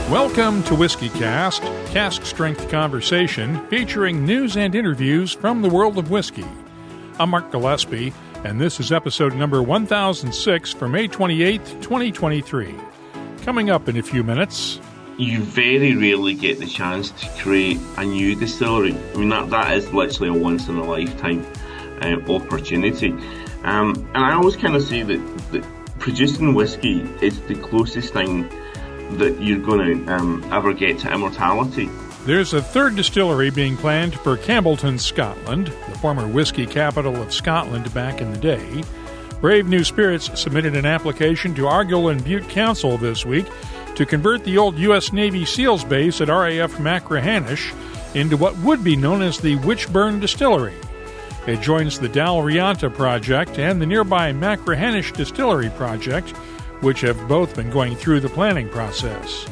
Welcome to WhiskyCast, cask-strength conversation featuring news and interviews from the world of whiskey. I'm Mark Gillespie, and this is episode number 1006 for May 28th, 2023. Coming up in a few minutes... You very rarely get the chance to create a new distillery. I mean, that is literally a once-in-a-lifetime opportunity. And I always kind of say that producing whiskey is the closest thing that you're going to ever get to immortality. There's a third distillery being planned for Campbeltown, Scotland, the former whiskey capital of Scotland back in the day. Brave New Spirits submitted an application to Argyll and Bute Council this week to convert the old U.S. Navy SEALs base at RAF Macrihanish into what would be known as the Witchburn Distillery. It joins the Dalrianta project and the nearby Macrihanish Distillery project, which have both been going through the planning process.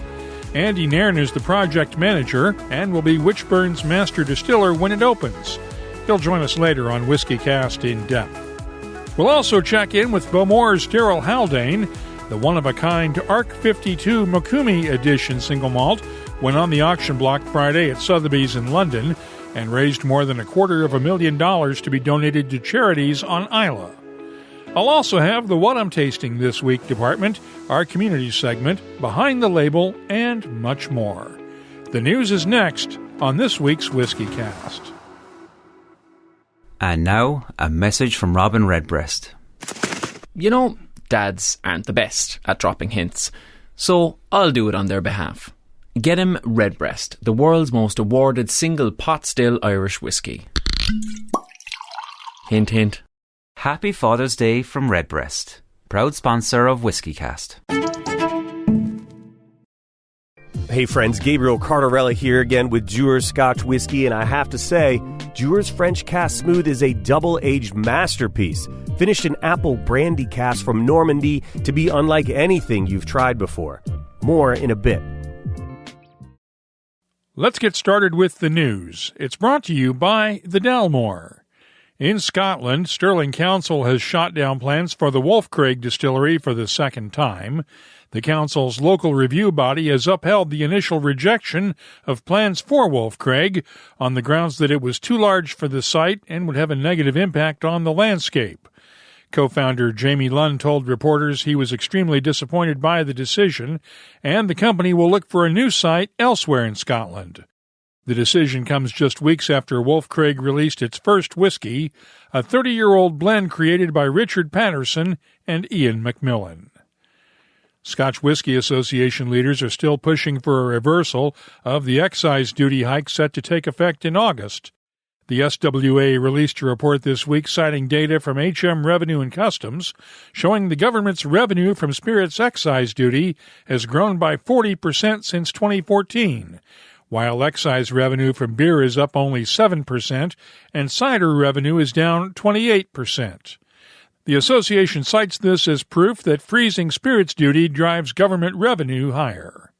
Andrew Nairn is the project manager and will be Witchburn's master distiller when it opens. He'll join us later on WhiskyCast In-Depth. We'll also check in with Bowmore's Daryl Haldane. The one-of-a-kind ARC 52 Mokumi edition single malt went on the auction block Friday at Sotheby's in London and raised more than $250,000 to be donated to charities on Islay. I'll also have the What I'm Tasting This Week department, our community segment, Behind the Label, and much more. The news is next on this week's WhiskyCast. And now, a message from Robin Redbreast. You know, dads aren't the best at dropping hints, so I'll do it on their behalf. Get him Redbreast, the world's most awarded single pot still Irish whiskey. Hint, hint. Happy Father's Day from Redbreast, proud sponsor of WhiskyCast. Hey friends, Gabriel Cardarella here again with Dewar's Scotch Whisky, and I have to say, Dewar's French Cask Smooth is a double-aged masterpiece, finished in apple brandy cask from Normandy to be unlike anything you've tried before. More in a bit. Let's get started with the news. It's brought to you by the Dalmore. In Scotland, Stirling Council has shot down plans for the Wolfcraig Distillery for the second time. The council's local review body has upheld the initial rejection of plans for Wolfcraig on the grounds that it was too large for the site and would have a negative impact on the landscape. Co-founder Jamie Lunn told reporters he was extremely disappointed by the decision, and the company will look for a new site elsewhere in Scotland. The decision comes just weeks after Wolfcraig released its first whiskey, a 30-year-old blend created by Richard Patterson and Ian McMillan. Scotch Whisky Association leaders are still pushing for a reversal of the excise duty hike set to take effect in August. The SWA released a report this week citing data from HM Revenue and Customs showing the government's revenue from spirits excise duty has grown by 40% since 2014. While excise revenue from beer is up only 7% and cider revenue is down 28%. The association cites this as proof that freezing spirits duty drives government revenue higher.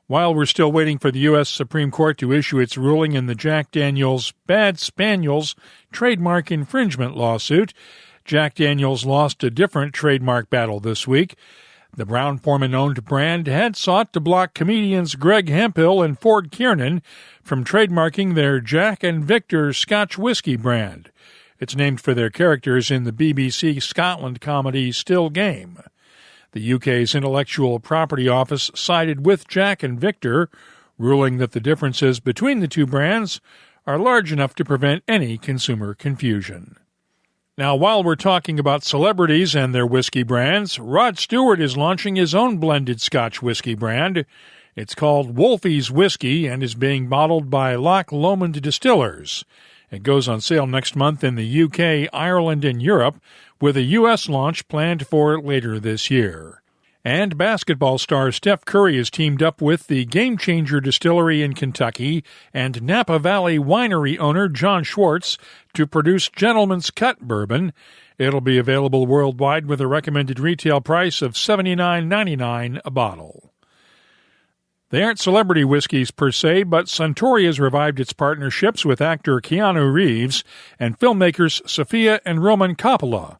While we're still waiting for the U.S. Supreme Court to issue its ruling in the Jack Daniel's Bad Spaniels trademark infringement lawsuit, Jack Daniel's lost a different trademark battle this week. The Brown-Forman-owned brand had sought to block comedians Greg Hemphill and Ford Kiernan from trademarking their Jack and Victor Scotch Whisky brand. It's named for their characters in the BBC Scotland comedy Still Game. The UK's Intellectual Property Office sided with Jack and Victor, ruling that the differences between the two brands are large enough to prevent any consumer confusion. Now, while we're talking about celebrities and their whiskey brands, Rod Stewart is launching his own blended Scotch whisky brand. It's called Wolfie's Whiskey and is being bottled by Loch Lomond Distillers. It goes on sale next month in the UK, Ireland, and Europe, with a U.S. launch planned for later this year. And basketball star Steph Curry has teamed up with the Game Changer Distillery in Kentucky and Napa Valley winery owner John Schwartz to produce Gentleman's Cut bourbon. It'll be available worldwide with a recommended retail price of $79.99 a bottle. They aren't celebrity whiskeys per se, but Suntory has revived its partnerships with actor Keanu Reeves and filmmakers Sofia and Roman Coppola.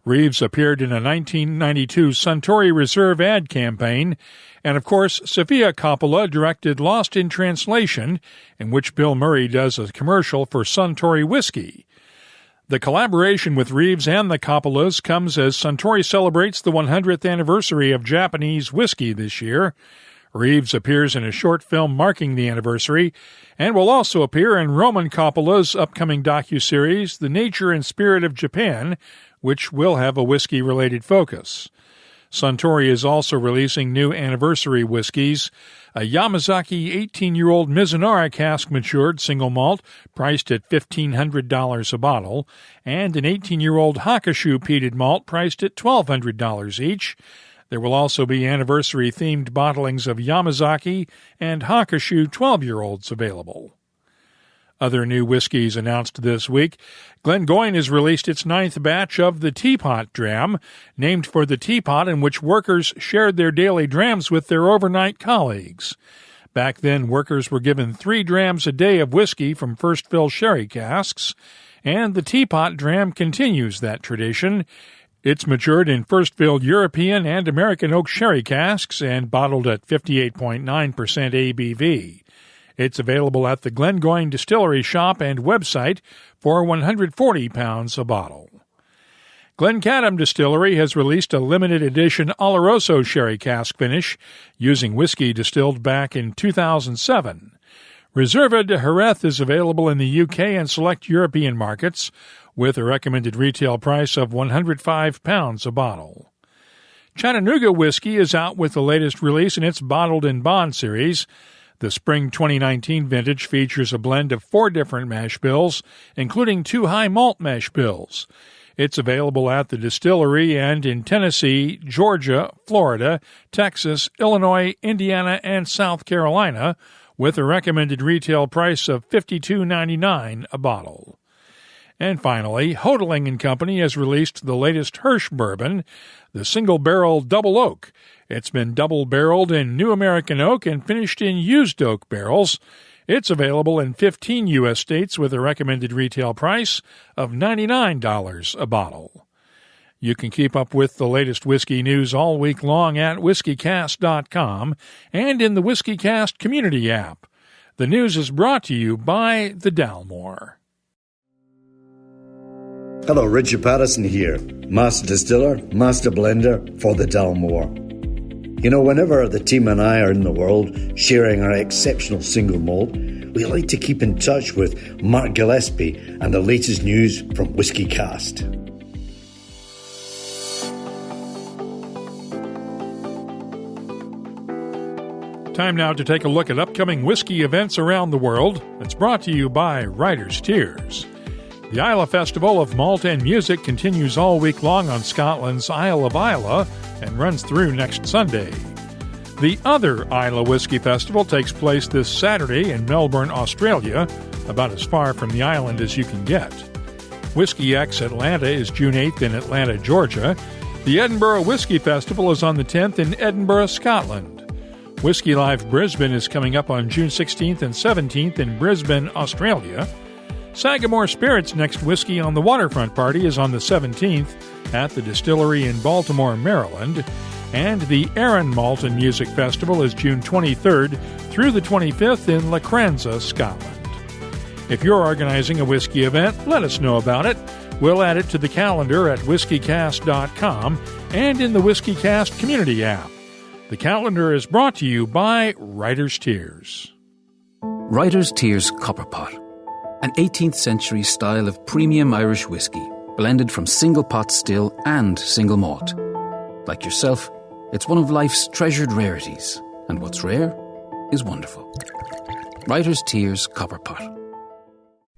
Reeves appeared in a 1992 Suntory Reserve ad campaign, and of course, Sofia Coppola directed Lost in Translation, in which Bill Murray does a commercial for Suntory whiskey. The collaboration with Reeves and the Coppolas comes as Suntory celebrates the 100th anniversary of Japanese whiskey this year. Reeves appears in a short film marking the anniversary and will also appear in Roman Coppola's upcoming docuseries, The Nature and Spirit of Japan, which will have a whiskey-related focus. Suntory is also releasing new anniversary whiskeys, a Yamazaki 18-year-old Mizunara cask-matured single malt priced at $1,500 a bottle, and an 18-year-old Hakushu peated malt priced at $1,200 each. There will also be anniversary-themed bottlings of Yamazaki and Hakushu 12-year-olds available. Other new whiskeys announced this week. Glengoyne has released its 9th batch of the Teapot Dram, named for the teapot in which workers shared their daily drams with their overnight colleagues. Back then, workers were given 3 drams a day of whiskey from first-fill sherry casks, and the Teapot Dram continues that tradition. It's matured in first-filled European and American oak sherry casks and bottled at 58.9% ABV. It's available at the Glengoyne Distillery shop and website for £140 a bottle. Glencadam Distillery has released a limited edition Oloroso sherry cask finish using whiskey distilled back in 2007. Reserva de Jerez is available in the UK and select European markets with a recommended retail price of £105 a bottle. Chattanooga Whiskey is out with the latest release in its Bottled in Bond series. The spring 2019 vintage features a blend of 4 different mash bills, including 2 high malt mash bills. It's available at the distillery and in Tennessee, Georgia, Florida, Texas, Illinois, Indiana, and South Carolina, with a recommended retail price of $52.99 a bottle. And finally, Haldane & Company has released the latest Hirsch bourbon, the single-barrel double oak. It's been double-barreled in new American oak and finished in used oak barrels. It's available in 15 U.S. states with a recommended retail price of $99 a bottle. You can keep up with the latest whiskey news all week long at WhiskyCast.com and in the WhiskyCast community app. The news is brought to you by the Dalmore. Hello, Richard Patterson here, Master Distiller, Master Blender for the Dalmore. You know, whenever the team and I are in the world sharing our exceptional single malt, we like to keep in touch with Mark Gillespie and the latest news from WhiskyCast. Time now to take a look at upcoming whiskey events around the world. It's brought to you by Writer's Tears. The Islay Festival of Malt and Music continues all week long on Scotland's Isle of Islay and runs through next Sunday. The other Islay Whiskey Festival takes place this Saturday in Melbourne, Australia, about as far from the island as you can get. Whiskey X Atlanta is June 8th in Atlanta, Georgia. The Edinburgh Whiskey Festival is on the 10th in Edinburgh, Scotland. Whiskey Live Brisbane is coming up on June 16th and 17th in Brisbane, Australia. Sagamore Spirits' next Whiskey on the Waterfront party is on the 17th at the distillery in Baltimore, Maryland. And the Arran Malt and Music Festival is June 23rd through the 25th in La Cranza, Scotland. If you're organizing a whiskey event, let us know about it. We'll add it to the calendar at whiskycast.com and in the WhiskyCast community app. The calendar is brought to you by Writer's Tears. Writer's Tears Copper Pot, an 18th century style of premium Irish whiskey, blended from single pot still and single malt. Like yourself, it's one of life's treasured rarities, and what's rare is wonderful. Writer's Tears Copper Pot.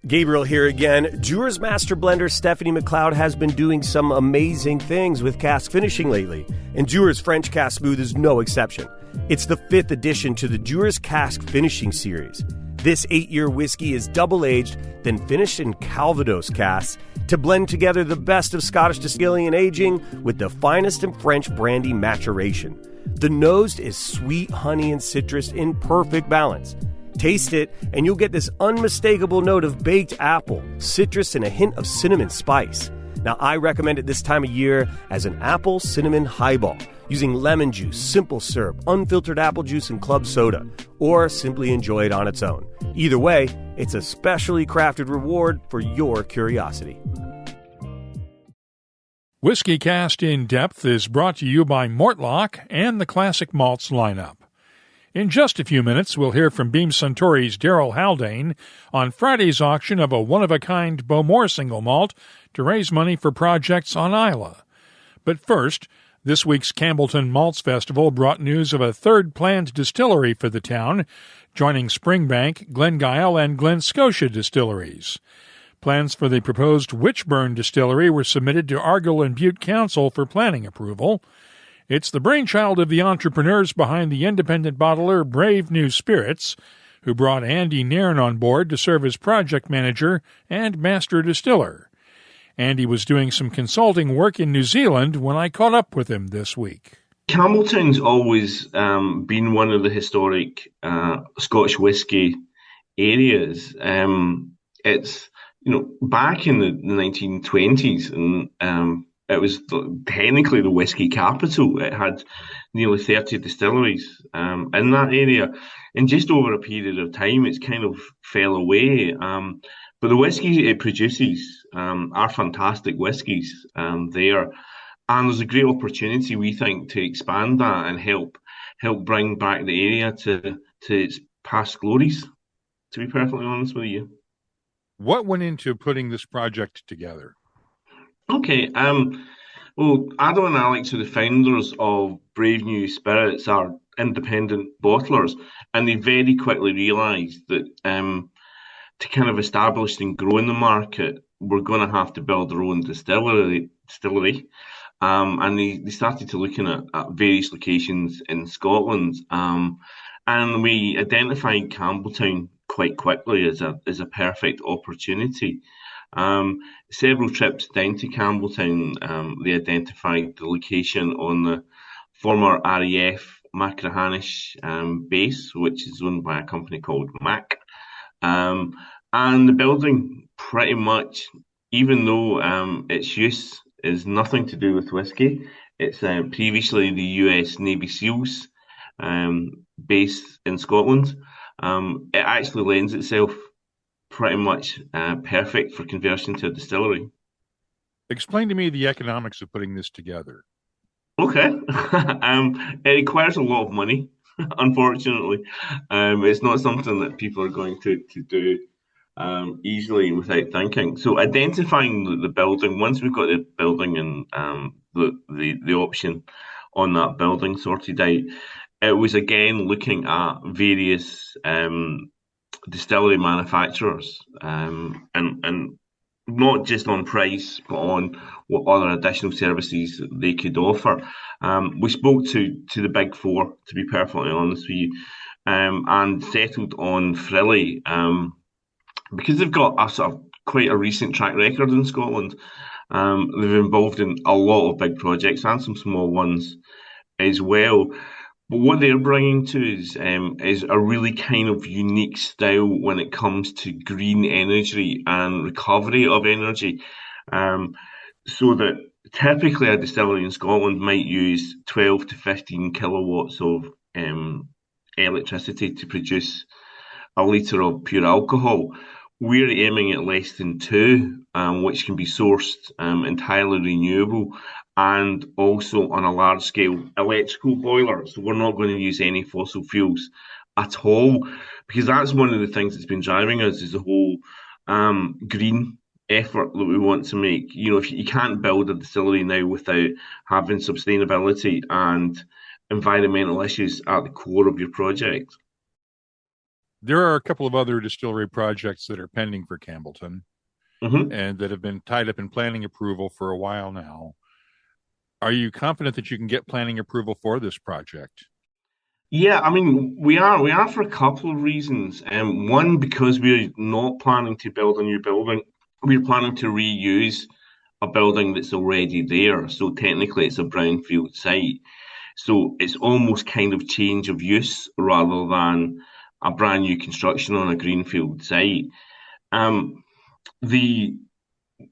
Gabriel here again. Dewar's Master Blender Stephanie McLeod has been doing some amazing things with cask finishing lately, and Dewar's French Cask Smooth is no exception. It's the 5th edition to the Dewar's Cask Finishing Series. This 8-year whiskey is double-aged, then finished in Calvados casks to blend together the best of Scottish distilling and aging with the finest in French brandy maturation. The nose is sweet honey and citrus in perfect balance. Taste it, and you'll get this unmistakable note of baked apple, citrus, and a hint of cinnamon spice. Now, I recommend it this time of year as an apple cinnamon highball, using lemon juice, simple syrup, unfiltered apple juice, and club soda, or simply enjoy it on its own. Either way, it's a specially crafted reward for your curiosity. WhiskyCast In-Depth is brought to you by Mortlock and the Classic Malts lineup. In just a few minutes, we'll hear from Beam Suntory's Daryl Haldane on Friday's auction of a one-of-a-kind Bowmore single malt to raise money for projects on Islay. But first, this week's Campbeltown Malts Festival brought news of a third planned distillery for the town, joining Springbank, Glengyle, and Glen Scotia distilleries. Plans for the proposed Witchburn Distillery were submitted to Argyll and Bute Council for planning approval. It's the brainchild of the entrepreneurs behind the independent bottler Brave New Spirits, who brought Andrew Nairn on board to serve as project manager and master distiller. Andy was doing some consulting work in New Zealand when I caught up with him this week. Campbeltown's always been one of the historic Scotch whisky areas. It's, back in the 1920s, and it was technically the whisky capital. It had nearly 30 distilleries in that area. And just over a period of time, it's kind of fell away. But the whiskies it produces are fantastic whiskies there. And there's a great opportunity, we think, to expand that and help bring back the area to its past glories, to be perfectly honest with you. What went into putting this project together? Okay, well, Adam and Alex are the founders of Brave New Spirits, are independent bottlers, and they very quickly realised that to kind of establish and grow in the market, we're going to have to build our own distillery. And they started to looking at various locations in Scotland, and we identified Campbeltown quite quickly as a perfect opportunity. Several trips down to Campbeltown, they identified the location on the former RAF Macrihanish base, which is owned by a company called Mac. And the building, pretty much, even though its use is nothing to do with whiskey, it's previously the US Navy SEALs base in Scotland. It actually lends itself pretty much perfect for conversion to a distillery. Explain to me the economics of putting this together. Okay. It requires a lot of money, unfortunately. It's not something that people are going to do easily without thinking. So identifying the building, once we've got the building and the option on that building sorted out, it was again looking at various distillery manufacturers, and not just on price, but on what other additional services they could offer. We spoke to the big four, to be perfectly honest with you, and settled on Frilly, because they've got a sort of quite a recent track record in Scotland. They've involved in a lot of big projects and some small ones as well. But what they're bringing to us is a really kind of unique style when it comes to green energy and recovery of energy. So that typically a distillery in Scotland might use 12 to 15 kilowatts of electricity to produce a litre of pure alcohol. We're aiming at less than 2, which can be sourced entirely renewable, and also on a large-scale electrical boiler. So we're not going to use any fossil fuels at all, because that's one of the things that's been driving us, is the whole green effort that we want to make. If you can't build a distillery now without having sustainability and environmental issues at the core of your project. There are a couple of other distillery projects that are pending for Campbeltown, and that have been tied up in planning approval for a while now. Are you confident that you can get planning approval for this project? Yeah, I mean, we are for a couple of reasons. One, because we're not planning to build a new building. We're planning to reuse a building that's already there. So technically it's a brownfield site. So it's almost kind of change of use rather than a brand new construction on a greenfield site. The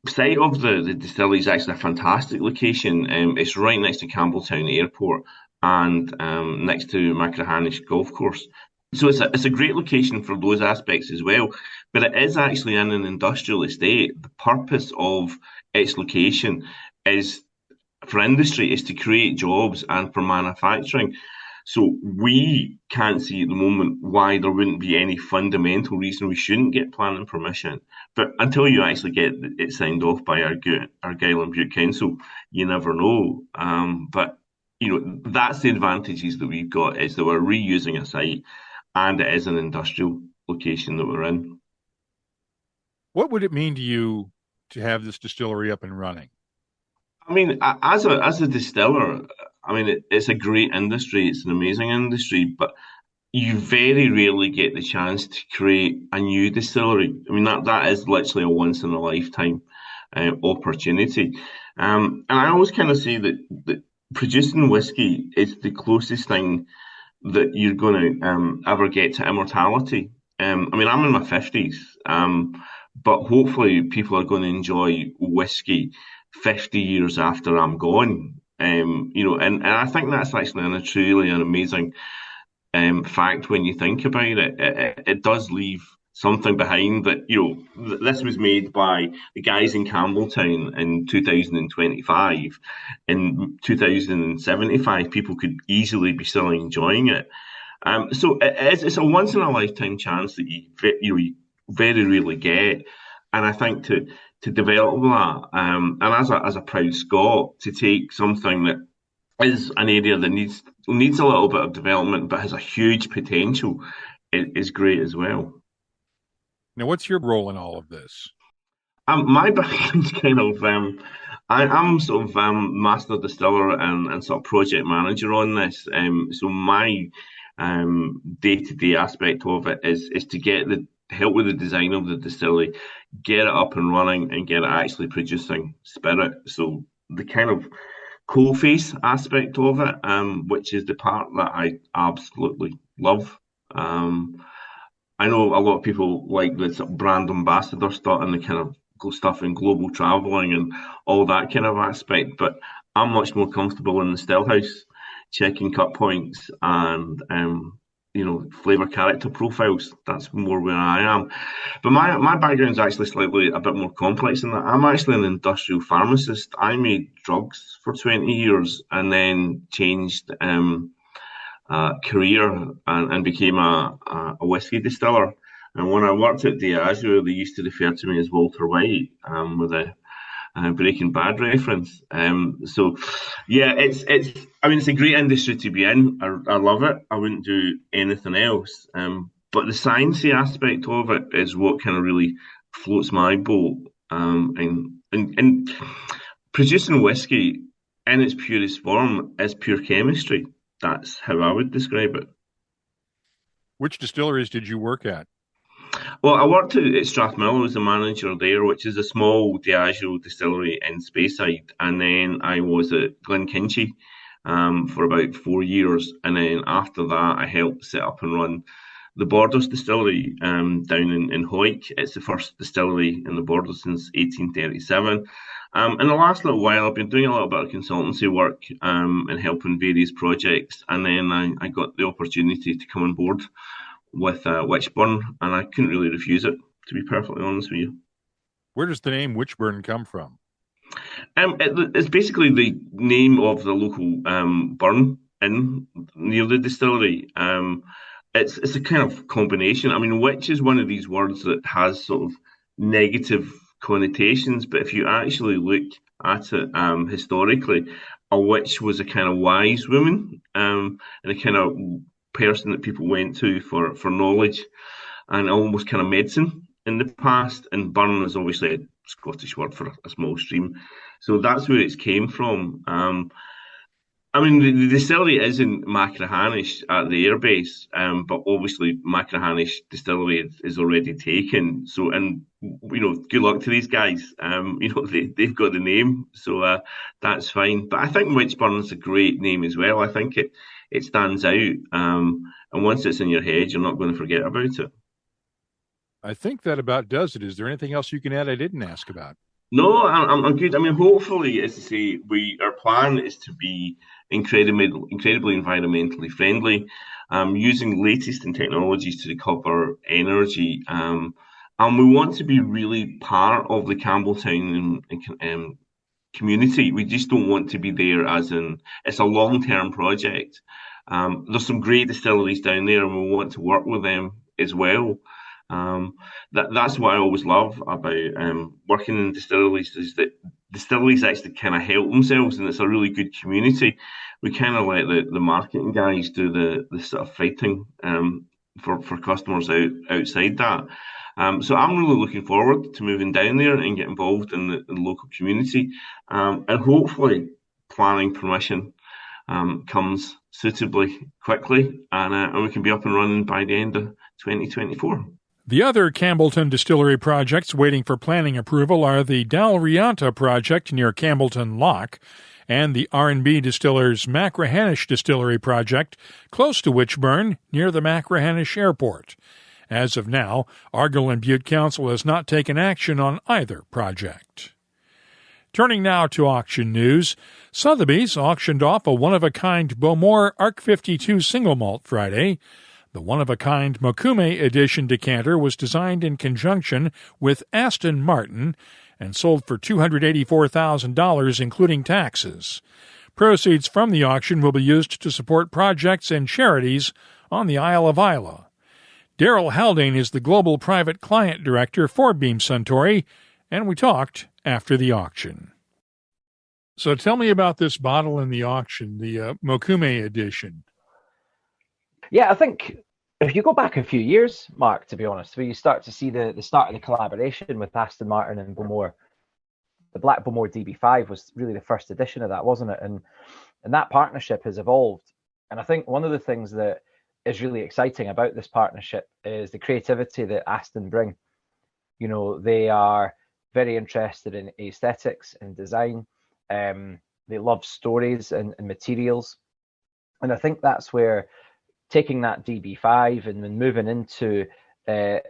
site of the distillery is actually a fantastic location. It's right next to Campbeltown Airport and next to Macrihanish Golf Course. So it's a great location for those aspects as well. But it is actually in an industrial estate. The purpose of its location is for industry, is to create jobs and for manufacturing. So we can't see at the moment why there wouldn't be any fundamental reason we shouldn't get planning permission. But until you actually get it signed off by Argyll and Bute Council, you never know. But that's the advantages that we've got, is that we're reusing a site and it is an industrial location that we're in. What would it mean to you to have this distillery up and running? I mean, as a distiller, I mean, it's a great industry. It's an amazing industry, but you very rarely get the chance to create a new distillery. I mean, that is literally a once in a lifetime opportunity. And I always kind of say that producing whiskey is the closest thing that you're going to ever get to immortality. I mean, I'm in my 50s, but hopefully people are going to enjoy whiskey 50 years after I'm gone. And I think that's actually truly an amazing fact when you think about it. It does leave something behind that, this was made by the guys in Campbeltown in 2025. In 2075, people could easily be still enjoying it. So it's a once in a lifetime chance that you very rarely get. And I think to develop that, and as a proud Scot, to take something that is an area that needs a little bit of development but has a huge potential, is great as well. Now, what's your role in all of this? My background's kind of, I'm sort of master distiller and sort of project manager on this. So my day-to-day aspect of it is to help with the design of the distillery, get it up and running, and get it actually producing spirit. So the kind of coalface aspect of it, which is the part that I absolutely love. I know a lot of people like the sort of brand ambassador stuff and the kind of stuff in global traveling and all that kind of aspect, but I'm much more comfortable in the still house, checking cut points and flavour character profiles. That's more where I am. But my background's actually slightly a bit more complex than that. I'm actually an industrial pharmacist. I made drugs for 20 years and then changed career and became a whiskey distiller. And when I worked at Diageo, they used to refer to me as Walter White, with a Breaking Bad reference. So yeah, it's a great industry to be in. I love it. I wouldn't do anything else. But the sciencey aspect of it is what kind of really floats my boat. And producing whiskey in its purest form is pure chemistry. That's how I would describe it. Which distilleries did you work at? Well, I worked at Strathmillar as a manager there, which is a small Diageo distillery in Speyside. And then I was at Glenkinchie for about 4 years. And then after that, I helped set up and run the Borders Distillery down in Hoyk. It's the first distillery in the Borders since 1837. In the last little while, I've been doing a little bit of consultancy work and helping various projects. And then I got the opportunity to come on board with Witchburn, and I couldn't really refuse it, to be perfectly honest with you. Where does the name Witchburn come from? It's basically the name of the local burn inn near the distillery. It's a kind of combination. I mean, witch is one of these words that has sort of negative connotations, but if you actually look at it historically, a witch was a kind of wise woman and a kind of person that people went to for knowledge and almost kind of medicine in the past. And burn is obviously a Scottish word for a small stream, so that's where it's came from. I mean, the distillery is in Macrihanish at the airbase, but obviously Macrihanish Distillery is already taken. So, and good luck to these guys. They've got the name, so that's fine. But I think Witchburn is a great name as well. I think it stands out, and once it's in your head, you're not going to forget about it. I think that about does it. Is there anything else you can add I didn't ask about? No, I'm good. I mean, hopefully, as I say, our plan is to be incredibly environmentally friendly, using latest in technologies to recover energy, and we want to be really part of the Campbeltown community. We just don't want to be there as in it's a long-term project. There's some great distilleries down there, and we want to work with them as well. Um, that's what I always love about working in distilleries is that distilleries actually kind of help themselves, and it's a really good community. We kind of let the marketing guys do the sort of fighting for customers outside that. So I'm really looking forward to moving down there and get involved in the local community, and hopefully planning permission comes suitably quickly, and we can be up and running by the end of 2024. The other Campbeltown distillery projects waiting for planning approval are the Dalrianta project near Campbeltown Loch and the R&B Distillers Macrihanish Distillery project close to Witchburn near the Macrihanish Airport. As of now, Argyll and Bute Council has not taken action on either project. Turning now to auction news, Sotheby's auctioned off a one-of-a-kind Bowmore Arc 52 single malt Friday. The one-of-a-kind Mokume edition decanter was designed in conjunction with Aston Martin and sold for $284,000, including taxes. Proceeds from the auction will be used to support projects and charities on the Isle of Islay. Daryl Haldane is the Global Private Client Director for Beam Suntory, and we talked after the auction. So tell me about this bottle in the auction, the Mokume edition. Yeah, I think if you go back a few years, Mark, to be honest, where you start to see the start of the collaboration with Aston Martin and Bowmore, the Black Bowmore DB5 was really the first edition of that, wasn't it? And that partnership has evolved. And I think one of the things that is really exciting about this partnership is the creativity that Aston bring. You know, they are very interested in aesthetics and design. They love stories and materials. And I think that's where taking that DB5 and then moving into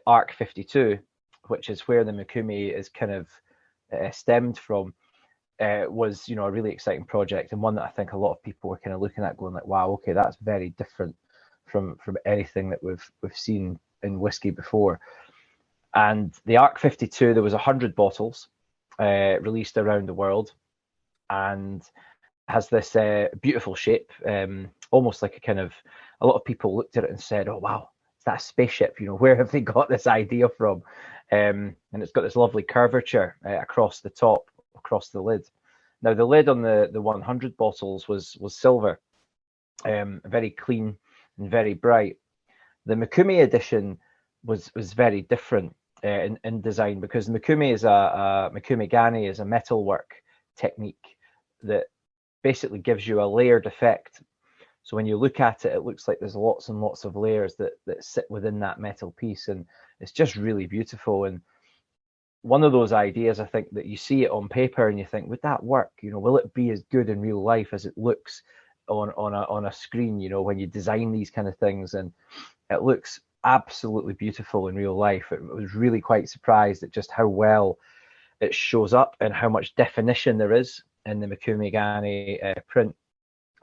Arc 52, which is where the Mokume is kind of stemmed from, was, you know, a really exciting project, and one that I think a lot of people were kind of looking at going like, wow, okay, that's very different from anything that we've seen in whiskey before. And the Arc 52, there was 100 bottles released around the world, and has this beautiful shape, almost like a kind of, a lot of people looked at it and said, oh, wow, it's that spaceship, you know, where have they got this idea from? And it's got this lovely curvature across the top, across the lid. Now, the lid on the 100 bottles was silver, very clean and very bright. The Mokume edition was very different in design, because Mokume is Mokume Gani is a metalwork technique that basically gives you a layered effect. So when you look at it, it looks like there's lots and lots of layers that sit within that metal piece, and it's just really beautiful. And one of those ideas, I think, that you see it on paper and you think, would that work? You know, will it be as good in real life as it looks on a screen? You know, when you design these kind of things, and it looks absolutely beautiful in real life. I was really quite surprised at just how well it shows up and how much definition there is in the Mokume Gani print.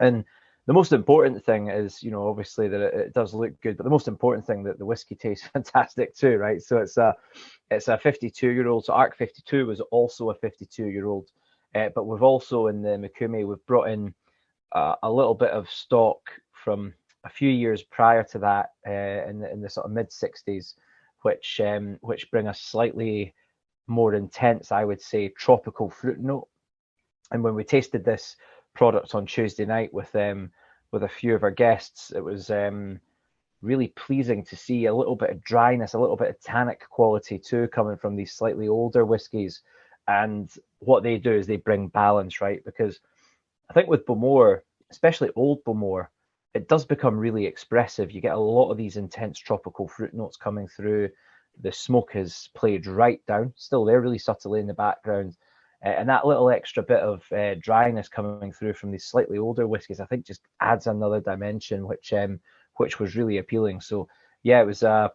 And the most important thing is, you know, obviously that it does look good, but the most important thing that the whiskey tastes fantastic too, right? So it's a 52-year-old. So Arc 52 was also a 52-year-old, but we've also in the Mokume, we've brought in a little bit of stock from a few years prior to that, in the sort of mid 60s, which bring a slightly more intense, I would say, tropical fruit note. And when we tasted this product on Tuesday night with a few of our guests, it was really pleasing to see a little bit of dryness, a little bit of tannic quality too, coming from these slightly older whiskies. And what they do is they bring balance, right? Because I think with Bowmore, especially old Bowmore, it does become really expressive. You get a lot of these intense tropical fruit notes coming through. The smoke is played right down, still there really subtly in the background. And that little extra bit of dryness coming through from these slightly older whiskies, I think, just adds another dimension, which was really appealing. So, yeah, it was an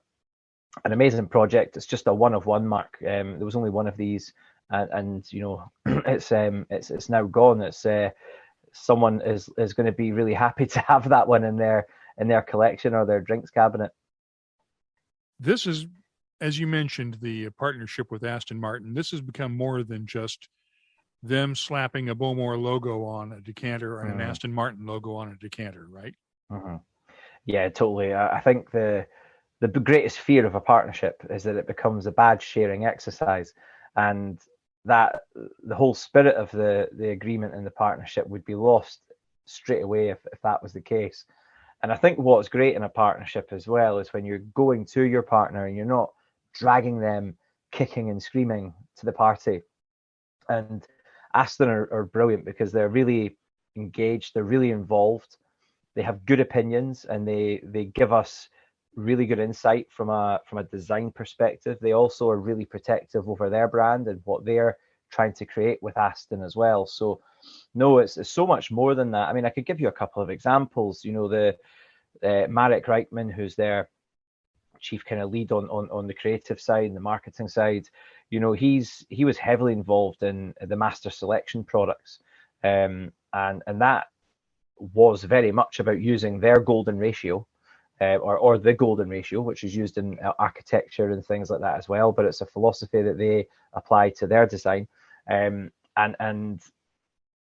amazing project. It's just a one of one, Mark. There was only one of these, and it's now gone. It's someone is going to be really happy to have that one in their collection or their drinks cabinet. This is, as you mentioned, the partnership with Aston Martin. This has become more than just them slapping a Bowmore logo on a decanter and an Aston Martin logo on a decanter, right? Mm-hmm. Yeah, totally. I think the greatest fear of a partnership is that it becomes a badge sharing exercise, and that the whole spirit of the agreement and the partnership would be lost straight away if that was the case. And I think what's great in a partnership as well is when you're going to your partner and you're not dragging them kicking and screaming to the party. And Aston are brilliant because they're really engaged, they're really involved, they have good opinions, and they give us really good insight from a design perspective. They also are really protective over their brand and what they're trying to create with Aston as well. So no, it's so much more than that. I mean, I could give you a couple of examples. The Marek Reichman, who's their chief kind of lead on the creative side and the marketing side, he was heavily involved in the master selection products, and that was very much about using their golden ratio, or the golden ratio, which is used in architecture and things like that as well. But it's a philosophy that they apply to their design, and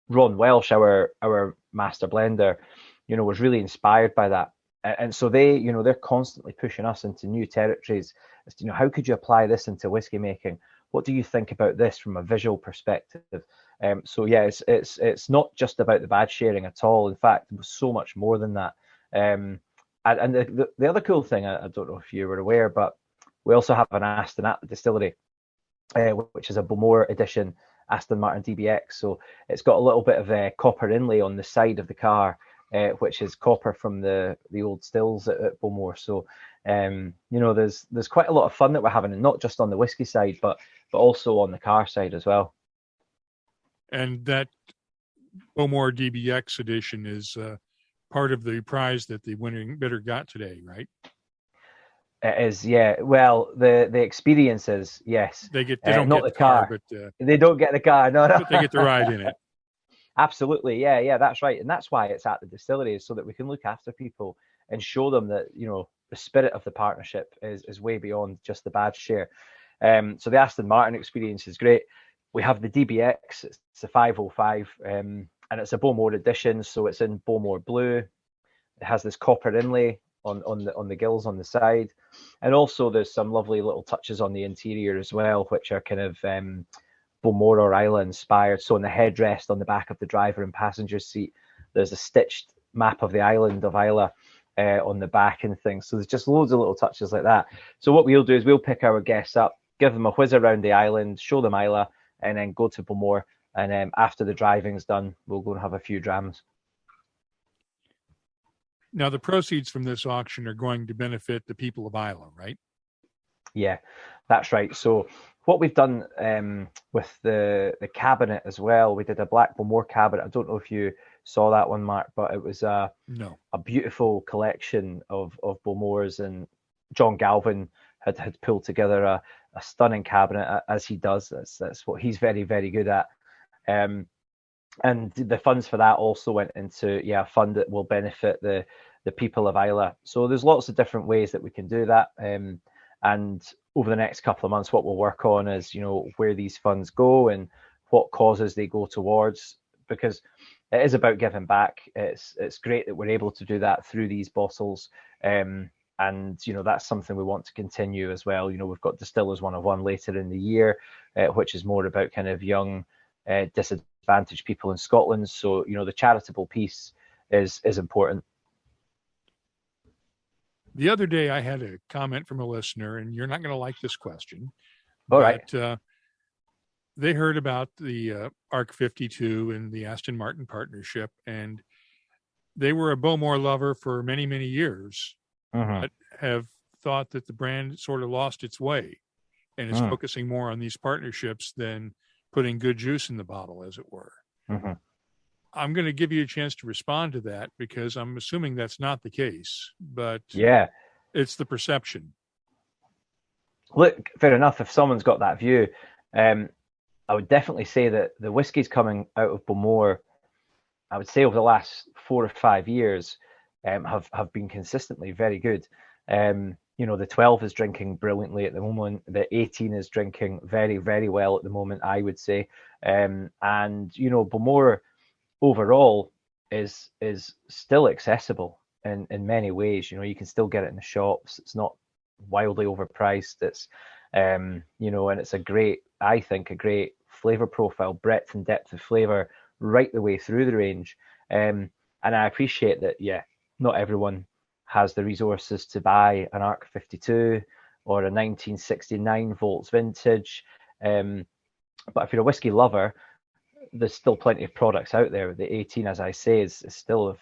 Ron Welsh, our master blender, was really inspired by that. And so they're constantly pushing us into new territories as to, how could you apply this into whiskey making? What do you think about this from a visual perspective? So yeah, it's not just about the badge sharing at all. In fact, it was so much more than that. And the other cool thing, I don't know if you were aware, but we also have an Aston at the distillery, which is a Bowmore edition Aston Martin DBX. So it's got a little bit of copper inlay on the side of the car, which is copper from the old stills at Bowmore. So there's quite a lot of fun that we're having, and not just on the whiskey side, but also on the car side as well. And that Bowmore DBX edition is part of the prize that the winning bidder got today, right? It is, yeah. Well, the experience is, yes. They don't not get the car, but they don't get the car. No. But they get to ride in it. Absolutely, yeah, that's right, and that's why it's at the distillery, is so that we can look after people and show them that the spirit of the partnership is way beyond just the badge share. So the Aston Martin experience is great. We have the DBX, it's a 505, and it's a Bowmore edition, so it's in Bowmore blue. It has this copper inlay on the gills on the side, and also there's some lovely little touches on the interior as well, which are kind of Bowmore or Islay inspired. So on the headrest on the back of the driver and passenger seat, there's a stitched map of the island of Islay on the back and things. So there's just loads of little touches like that. So what we'll do is we'll pick our guests up, give them a whiz around the island, show them Islay, and then go to Bowmore. And after the driving's done, we'll go and have a few drams. Now, the proceeds from this auction are going to benefit the people of Islay, right? Yeah, that's right. So what we've done with the cabinet as well, we did a Black Bowmore cabinet. I don't know if you saw that one, Mark, but it was a beautiful collection of Bowmores, and John Galvin had pulled together a stunning cabinet, as he does. That's what he's very, very good at. And the funds for that also went into a fund that will benefit the people of Islay. So there's lots of different ways that we can do that. And over the next couple of months, what we'll work on is, where these funds go and what causes they go towards, because it is about giving back. It's great that we're able to do that through these bottles. And, that's something we want to continue as well. We've got Distillers 101 later in the year, which is more about kind of young, disadvantaged people in Scotland. So, the charitable piece is important. The other day, I had a comment from a listener, and you're not going to like this question. All right. They heard about the ARC 52 and the Aston Martin partnership, and they were a Bowmore lover for many, many years, but have thought that the brand sort of lost its way and is focusing more on these partnerships than putting good juice in the bottle, as it were. I'm going to give you a chance to respond to that, because I'm assuming that's not the case, but it's the perception. Look, fair enough. If someone's got that view, I would definitely say that the whiskies coming out of Bowmore, I would say over the last 4 or 5 years, have been consistently very good. The 12 is drinking brilliantly at the moment. The 18 is drinking very, very well at the moment, I would say. Bowmore overall is still accessible in many ways. You can still get it in the shops. It's not wildly overpriced. It's and it's a great flavor profile, breadth and depth of flavor right the way through the range. And I appreciate that, not everyone has the resources to buy an Arc 52 or a 1969 Volts vintage. But if you're a whiskey lover, there's still plenty of products out there. The 18, as I say, is still a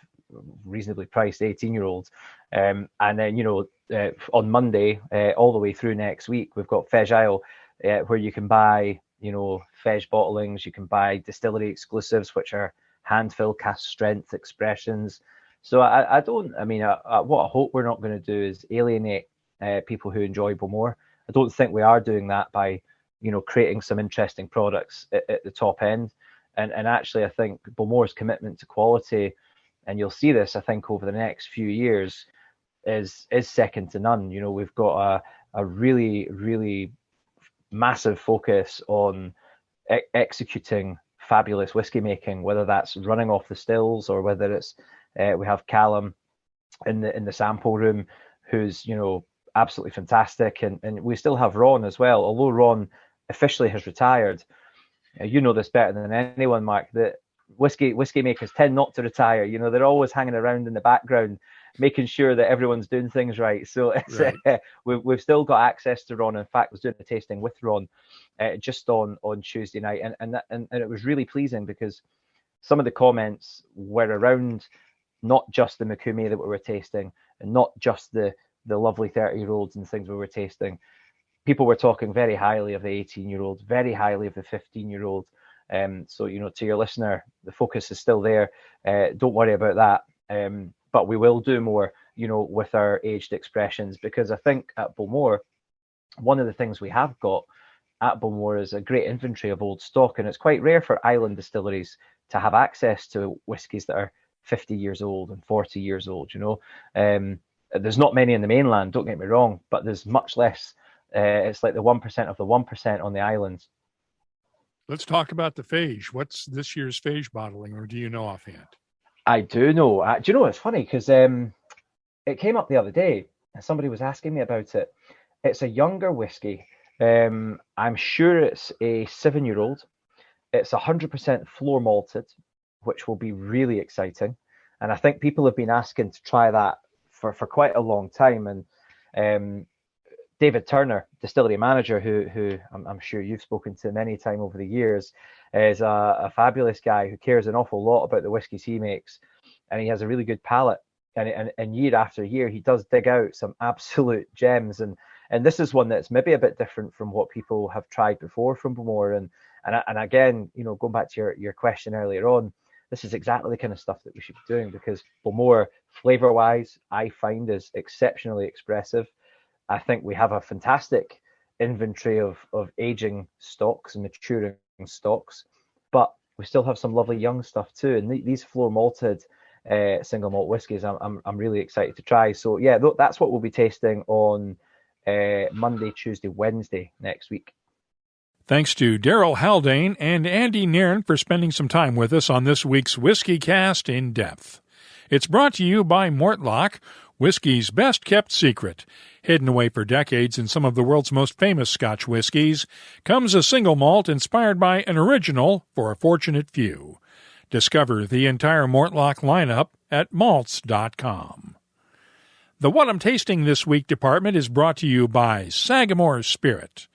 reasonably priced 18-year-old. And then, on Monday, all the way through next week, we've got Fèis Isle, where you can buy, Fèis bottlings, you can buy distillery exclusives, which are hand-fill cask strength expressions. So what I hope we're not going to do is alienate people who enjoy Bowmore. I don't think we are doing that by, creating some interesting products at the top end. And actually, I think Bowmore's commitment to quality, and you'll see this, I think, over the next few years, is second to none. We've got a really, really massive focus on executing fabulous whiskey making, whether that's running off the stills or whether it's we have Callum in the sample room, who's absolutely fantastic, and we still have Ron as well. Although Ron officially has retired, you know this better than anyone, Mark, that whiskey makers tend not to retire. They're always hanging around in the background, making sure that everyone's doing things right. So it's, right. We've still got access to Ron. In fact, I was doing a tasting with Ron just on Tuesday night, and it was really pleasing because some of the comments were around not just the Mikumi that we were tasting, and not just the lovely 30-year-olds and things we were tasting. People were talking very highly of the 18-year-old, very highly of the 15-year-old. So, to your listener, the focus is still there. Don't worry about that. But we will do more, with our aged expressions, because I think at Bowmore, one of the things we have got at Bowmore is a great inventory of old stock. And it's quite rare for island distilleries to have access to whiskies that are 50 years old and 40 years old. There's not many in the mainland, don't get me wrong, but there's much less. It's like the 1% of the 1% on the islands. Let's talk about the Fèis. What's this year's Fèis bottling, or do you know offhand? I do know. Do you know, it's funny because it came up the other day and somebody was asking me about it. It's a younger whiskey. I'm sure it's a 7-year-old. It's 100% floor malted, which will be really exciting. And I think people have been asking to try that for quite a long time. And David Turner, distillery manager, who I'm sure you've spoken to many times over the years, is a fabulous guy who cares an awful lot about the whiskies he makes, and he has a really good palate. And year after year, he does dig out some absolute gems. And this is one that's maybe a bit different from what people have tried before from Bowmore. And again, going back to your question earlier on, this is exactly the kind of stuff that we should be doing, because Bowmore, flavour-wise, I find is exceptionally expressive. I think we have a fantastic inventory of aging stocks and maturing stocks, but we still have some lovely young stuff too. And these floor malted single malt whiskies, I'm really excited to try. So yeah, that's what we'll be tasting on Monday, Tuesday, Wednesday next week. Thanks to Daryl Haldane and Andy Nairn for spending some time with us on this week's WhiskyCast In-Depth. It's brought to you by Mortlach, whiskey's best-kept secret. Hidden away for decades in some of the world's most famous Scotch whiskies, comes a single malt inspired by an original for a fortunate few. Discover the entire Mortlach lineup at malts.com. The What I'm Tasting This Week department is brought to you by Sagamore Spirit.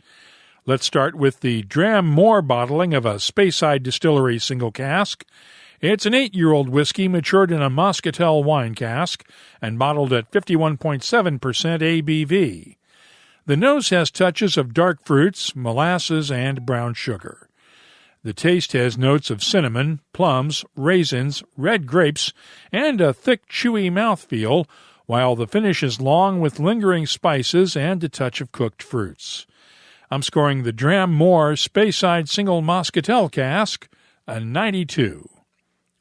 Let's start with the Dram Moore bottling of a Speyside Distillery single cask. It's an 8-year-old whiskey matured in a Muscatel wine cask and bottled at 51.7% ABV. The nose has touches of dark fruits, molasses, and brown sugar. The taste has notes of cinnamon, plums, raisins, red grapes, and a thick, chewy mouthfeel, while the finish is long with lingering spices and a touch of cooked fruits. I'm scoring the Dram Moore Speyside Single Muscatel Cask a 92.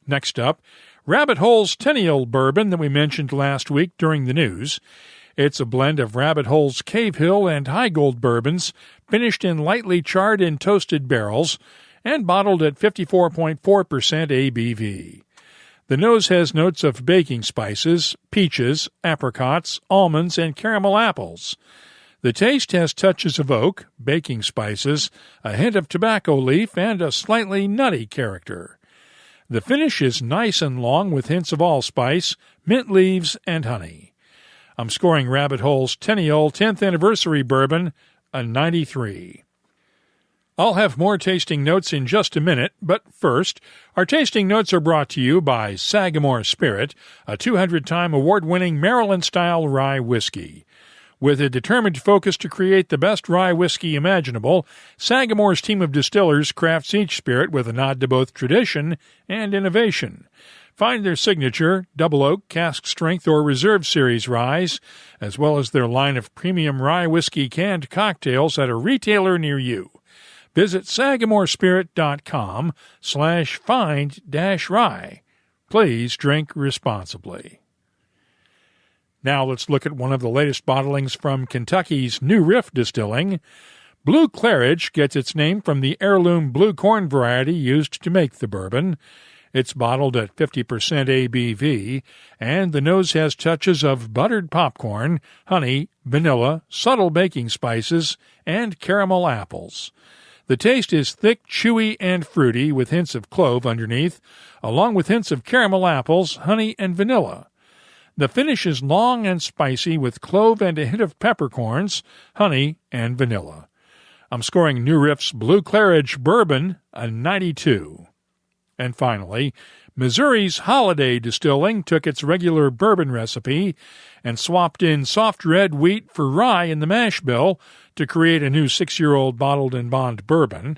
Next up, Rabbit Hole's Tenniel Bourbon that we mentioned last week during the news. It's a blend of Rabbit Hole's Cave Hill and High Gold bourbons, finished in lightly charred and toasted barrels, and bottled at 54.4% ABV. The nose has notes of baking spices, peaches, apricots, almonds, and caramel apples. The taste has touches of oak, baking spices, a hint of tobacco leaf, and a slightly nutty character. The finish is nice and long with hints of allspice, mint leaves, and honey. I'm scoring Rabbit Hole's Tenniel 10th Anniversary Bourbon a 93. I'll have more tasting notes in just a minute, but first, our tasting notes are brought to you by Sagamore Spirit, a 200-time award-winning Maryland-style rye whiskey. With a determined focus to create the best rye whiskey imaginable, Sagamore's team of distillers crafts each spirit with a nod to both tradition and innovation. Find their signature, Double Oak, Cask Strength, or Reserve Series ryes, as well as their line of premium rye whiskey canned cocktails at a retailer near you. Visit sagamorespirit.com/find-rye. Please drink responsibly. Now let's look at one of the latest bottlings from Kentucky's New Riff Distilling. Blue Claridge gets its name from the heirloom blue corn variety used to make the bourbon. It's bottled at 50% ABV, and the nose has touches of buttered popcorn, honey, vanilla, subtle baking spices, and caramel apples. The taste is thick, chewy, and fruity with hints of clove underneath, along with hints of caramel apples, honey, and vanilla. The finish is long and spicy with clove and a hint of peppercorns, honey, and vanilla. I'm scoring New Riff's Blue Claridge Bourbon a 92. And finally, Missouri's Holiday Distilling took its regular bourbon recipe and swapped in soft red wheat for rye in the mash bill to create a new 6-year-old bottled and bond bourbon.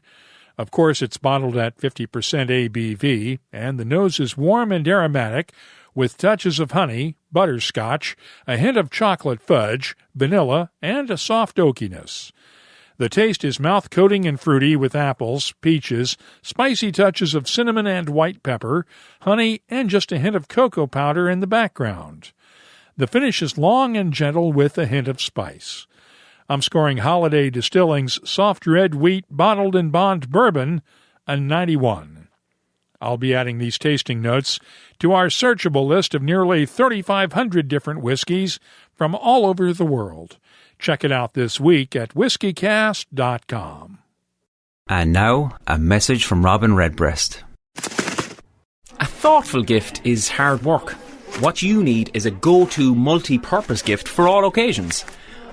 Of course, it's bottled at 50% ABV, and the nose is warm and aromatic, with touches of honey, butterscotch, a hint of chocolate fudge, vanilla, and a soft oakiness. The taste is mouth-coating and fruity with apples, peaches, spicy touches of cinnamon and white pepper, honey, and just a hint of cocoa powder in the background. The finish is long and gentle with a hint of spice. I'm scoring Holiday Distilling's Soft Red Wheat Bottled and Bond Bourbon a 91. I'll be adding these tasting notes to our searchable list of nearly 3,500 different whiskeys from all over the world. Check it out this week at WhiskyCast.com. And now, a message from Robin Redbreast. A thoughtful gift is hard work. What you need is a go-to multi-purpose gift for all occasions.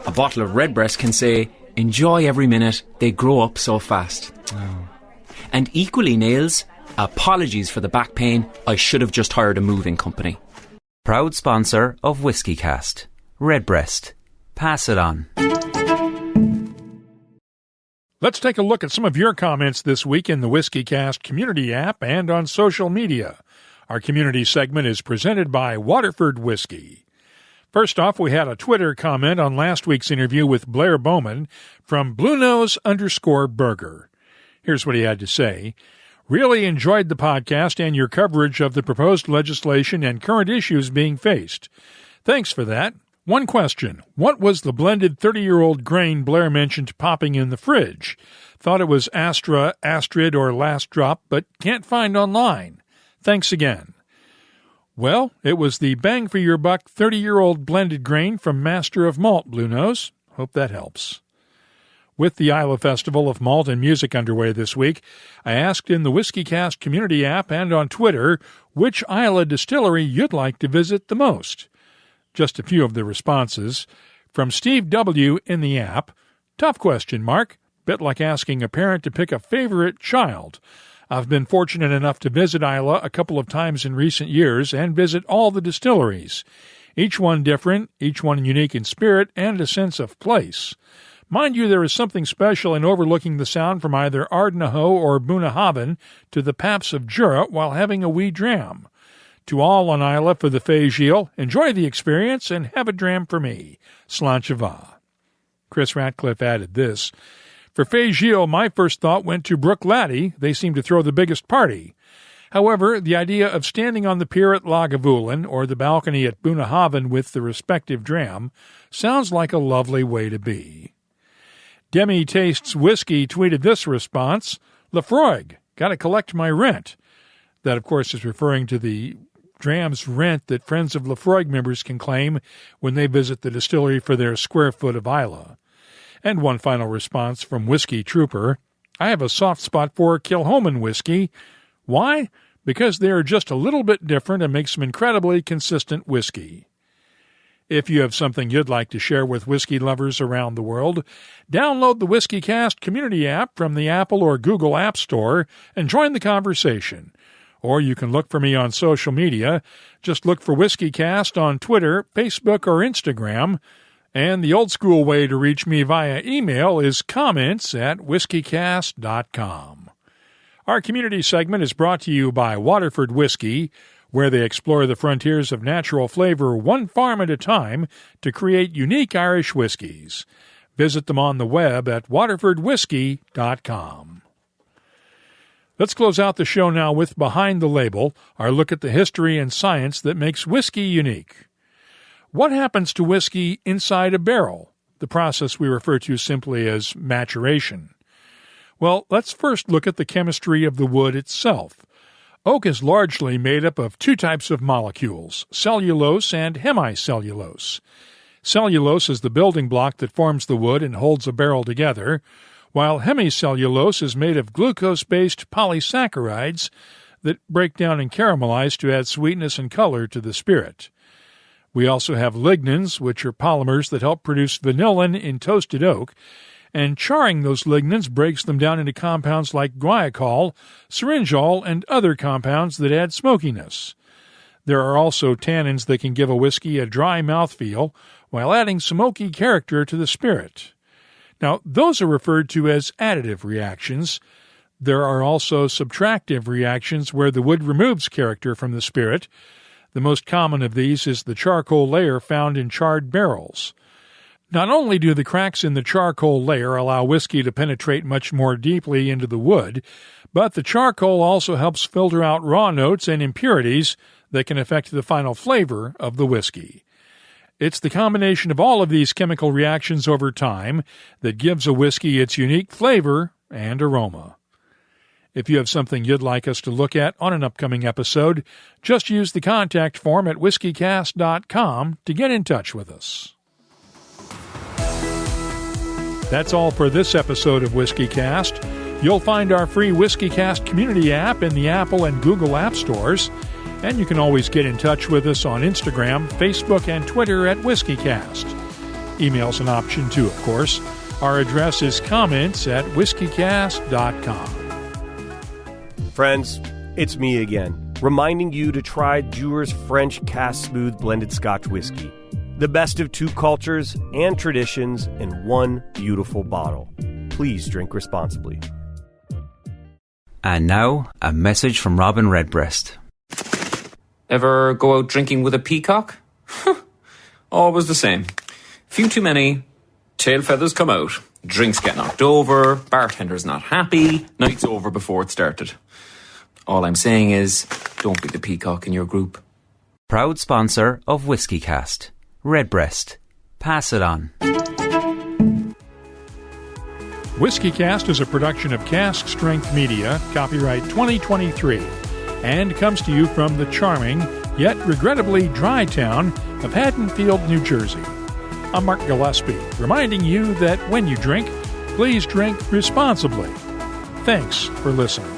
A bottle of Redbreast can say, "Enjoy every minute, they grow up so fast." Oh. And equally nails, "Apologies for the back pain, I should have just hired a moving company." Proud sponsor of WhiskyCast. Redbreast. Pass it on. Let's take a look at some of your comments this week in the WhiskyCast community app and on social media. Our community segment is presented by Waterford Whiskey. First off, we had a Twitter comment on last week's interview with Blair Bowman from BlueNose_Burger. Here's what he had to say. Really enjoyed the podcast and your coverage of the proposed legislation and current issues being faced. Thanks for that. One question. What was the blended 30-year-old grain Blair mentioned popping in the fridge? Thought it was Astra, Astrid, or Last Drop, but can't find online. Thanks again. Well, it was the bang-for-your-buck 30-year-old blended grain from Master of Malt, Blue Nose. Hope that helps. With the Islay Festival of Malt and Music underway this week, I asked in the WhiskyCast community app and on Twitter which Islay distillery you'd like to visit the most. Just a few of the responses. From Steve W. in the app, tough question, Mark. Bit like asking a parent to pick a favorite child. I've been fortunate enough to visit Islay a couple of times in recent years and visit all the distilleries. Each one different, each one unique in spirit and a sense of place. Mind you, there is something special in overlooking the sound from either Ardnahoe or Bunnahabhain to the Paps of Jura while having a wee dram. To all on Islay for the Fégil, enjoy the experience and have a dram for me. Sláinte mhath. Chris Ratcliffe added this. For Fagio, my first thought went to Brook Laddie. They seem to throw the biggest party. However, the idea of standing on the pier at Lagavulin or the balcony at Bunnahabhain with the respective dram sounds like a lovely way to be. Demi Tastes Whiskey tweeted this response, Lafroig, gotta collect my rent. That, of course, is referring to the drams rent that Friends of Lafroig members can claim when they visit the distillery for their square foot of Islay. And one final response from Whiskey Trooper, I have a soft spot for Kilchoman whiskey. Why? Because they are just a little bit different and make some incredibly consistent whiskey. If you have something you'd like to share with whiskey lovers around the world, download the WhiskyCast community app from the Apple or Google App Store and join the conversation. Or you can look for me on social media. Just look for WhiskyCast on Twitter, Facebook, or Instagram. And the old-school way to reach me via email is comments@whiskycast.com. Our community segment is brought to you by Waterford Whiskey, where they explore the frontiers of natural flavor one farm at a time to create unique Irish whiskies. Visit them on the web at waterfordwhiskey.com. Let's close out the show now with Behind the Label, our look at the history and science that makes whiskey unique. What happens to whiskey inside a barrel? The process we refer to simply as maturation. Well, let's first look at the chemistry of the wood itself. Oak is largely made up of two types of molecules, cellulose and hemicellulose. Cellulose is the building block that forms the wood and holds a barrel together, while hemicellulose is made of glucose-based polysaccharides that break down and caramelize to add sweetness and color to the spirit. We also have lignins, which are polymers that help produce vanillin in toasted oak, and charring those lignins breaks them down into compounds like guaiacol, syringol, and other compounds that add smokiness. There are also tannins that can give a whiskey a dry mouthfeel while adding smoky character to the spirit. Now, those are referred to as additive reactions. There are also subtractive reactions where the wood removes character from the spirit. The most common of these is the charcoal layer found in charred barrels. Not only do the cracks in the charcoal layer allow whiskey to penetrate much more deeply into the wood, but the charcoal also helps filter out raw notes and impurities that can affect the final flavor of the whiskey. It's the combination of all of these chemical reactions over time that gives a whiskey its unique flavor and aroma. If you have something you'd like us to look at on an upcoming episode, just use the contact form at whiskycast.com to get in touch with us. That's all for this episode of WhiskyCast. You'll find our free WhiskyCast community app in the Apple and Google App Stores, and you can always get in touch with us on Instagram, Facebook, and Twitter at WhiskyCast. Email's an option too, of course. Our address is comments@whiskycast.com. Friends, it's me again, reminding you to try Dewar's French Cask Smooth Blended Scotch Whisky. The best of two cultures and traditions in one beautiful bottle. Please drink responsibly. And now, a message from Robin Redbreast. Ever go out drinking with a peacock? Always the same. Few too many, tail feathers come out, drinks get knocked over, bartender's not happy, night's over before it started. All I'm saying is, don't be the peacock in your group. Proud sponsor of WhiskyCast. Redbreast. Pass it on. WhiskyCast is a production of Cask Strength Media, copyright 2023, and comes to you from the charming, yet regrettably dry town of Haddonfield, New Jersey. I'm Mark Gillespie, reminding you that when you drink, please drink responsibly. Thanks for listening.